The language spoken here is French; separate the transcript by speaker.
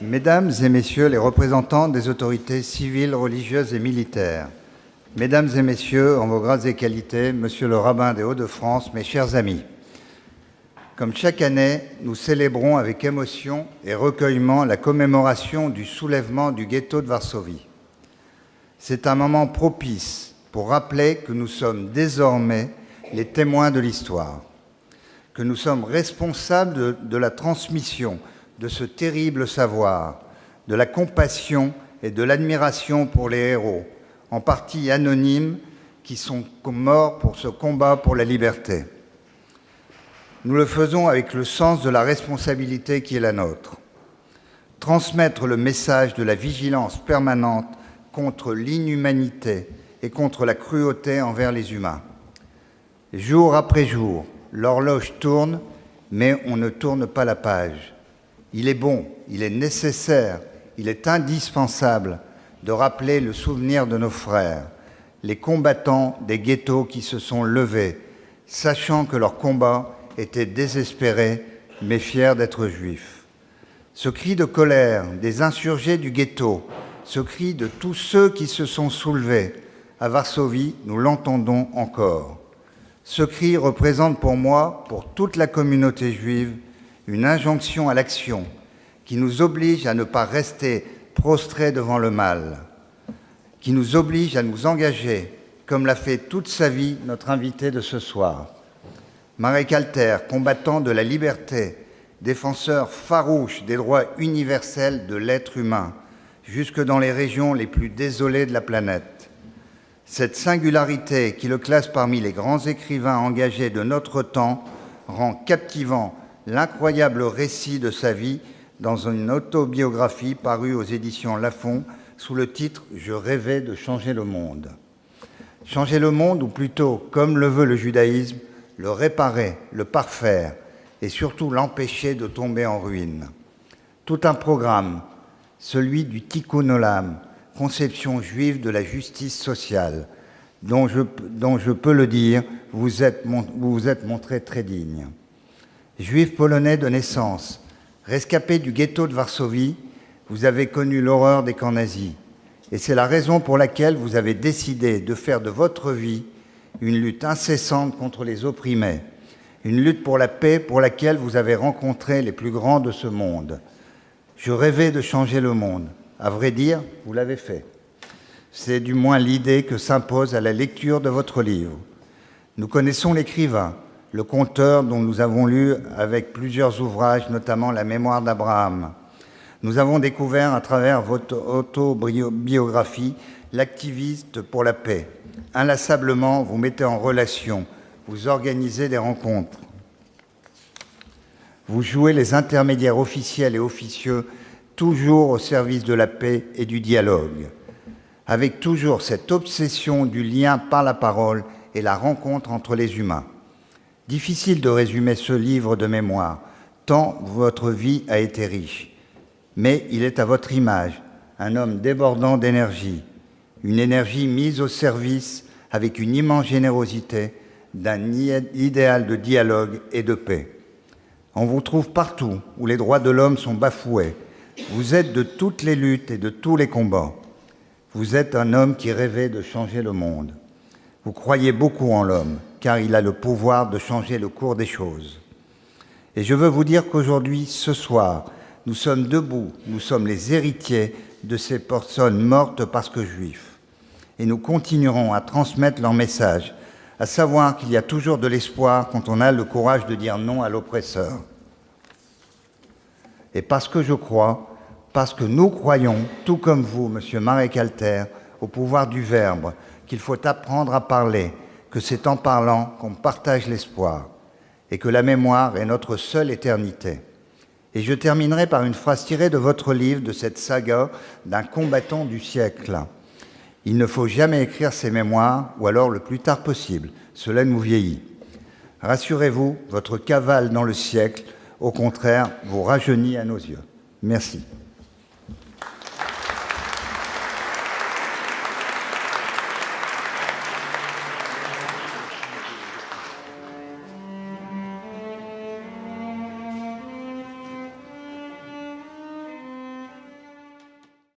Speaker 1: Mesdames et messieurs les représentants des autorités civiles, religieuses et militaires, Mesdames et messieurs, en vos grades et qualités, monsieur le rabbin des Hauts-de-France, mes chers amis, comme chaque année, nous célébrons avec émotion et recueillement la commémoration du soulèvement du ghetto de Varsovie. C'est un moment propice pour rappeler que nous sommes désormais les témoins de l'histoire, que nous sommes responsables de la transmission de ce terrible savoir, de la compassion et de l'admiration pour les héros, en partie anonymes, qui sont morts pour ce combat pour la liberté. Nous le faisons avec le sens de la responsabilité qui est la nôtre. Transmettre le message de la vigilance permanente contre l'inhumanité et contre la cruauté envers les humains. Jour après jour, l'horloge tourne, mais on ne tourne pas la page. Il est bon, il est nécessaire, il est indispensable de rappeler le souvenir de nos frères, les combattants des ghettos qui se sont levés, sachant que leur combat était désespéré, mais fiers d'être juifs. Ce cri de colère des insurgés du ghetto, ce cri de tous ceux qui se sont soulevés, à Varsovie, nous l'entendons encore. Ce cri représente pour moi, pour toute la communauté juive, une injonction à l'action qui nous oblige à ne pas rester prostrés devant le mal, qui nous oblige à nous engager, comme l'a fait toute sa vie notre invité de ce soir. Marek Alter, combattant de la liberté, défenseur farouche des droits universels de l'être humain, jusque dans les régions les plus désolées de la planète. Cette singularité qui le classe parmi les grands écrivains engagés de notre temps rend captivant l'incroyable récit de sa vie dans une autobiographie parue aux éditions Lafon sous le titre « Je rêvais de changer le monde ». Changer le monde, ou plutôt, comme le veut le judaïsme, le réparer, le parfaire et surtout l'empêcher de tomber en ruine. Tout un programme, celui du Tikkun Olam, conception juive de la justice sociale, dont je peux le dire, vous vous êtes montré très digne. Juif polonais de naissance, rescapé du ghetto de Varsovie, vous avez connu l'horreur des camps nazis. Et c'est la raison pour laquelle vous avez décidé de faire de votre vie une lutte incessante contre les opprimés, une lutte pour la paix pour laquelle vous avez rencontré les plus grands de ce monde. Je rêvais de changer le monde. À vrai dire, vous l'avez fait. C'est du moins l'idée que s'impose à la lecture de votre livre. Nous connaissons l'écrivain, le conteur dont nous avons lu avec plusieurs ouvrages, notamment La mémoire d'Abraham. Nous avons découvert à travers votre autobiographie l'activiste pour la paix. Inlassablement, vous mettez en relation, vous organisez des rencontres. Vous jouez les intermédiaires officiels et officieux, toujours au service de la paix et du dialogue, avec toujours cette obsession du lien par la parole et la rencontre entre les humains. Difficile de résumer ce livre de mémoire, tant votre vie a été riche. Mais il est à votre image, un homme débordant d'énergie, une énergie mise au service avec une immense générosité d'un idéal de dialogue et de paix. On vous trouve partout où les droits de l'homme sont bafoués. Vous êtes de toutes les luttes et de tous les combats. Vous êtes un homme qui rêvait de changer le monde. Vous croyez beaucoup en l'homme, car il a le pouvoir de changer le cours des choses. Et je veux vous dire qu'aujourd'hui, ce soir, nous sommes debout, nous sommes les héritiers de ces personnes mortes parce que juifs. Et nous continuerons à transmettre leur message, à savoir qu'il y a toujours de l'espoir quand on a le courage de dire non à l'oppresseur. Et parce que je crois, parce que nous croyons, tout comme vous, monsieur Marek Alter, au pouvoir du verbe, qu'il faut apprendre à parler, que c'est en parlant qu'on partage l'espoir, et que la mémoire est notre seule éternité. Et je terminerai par une phrase tirée de votre livre, de cette saga d'un combattant du siècle. Il ne faut jamais écrire ses mémoires, ou alors le plus tard possible. Cela nous vieillit. Rassurez-vous, votre cavale dans le siècle, au contraire, vous rajeunit à nos yeux. Merci.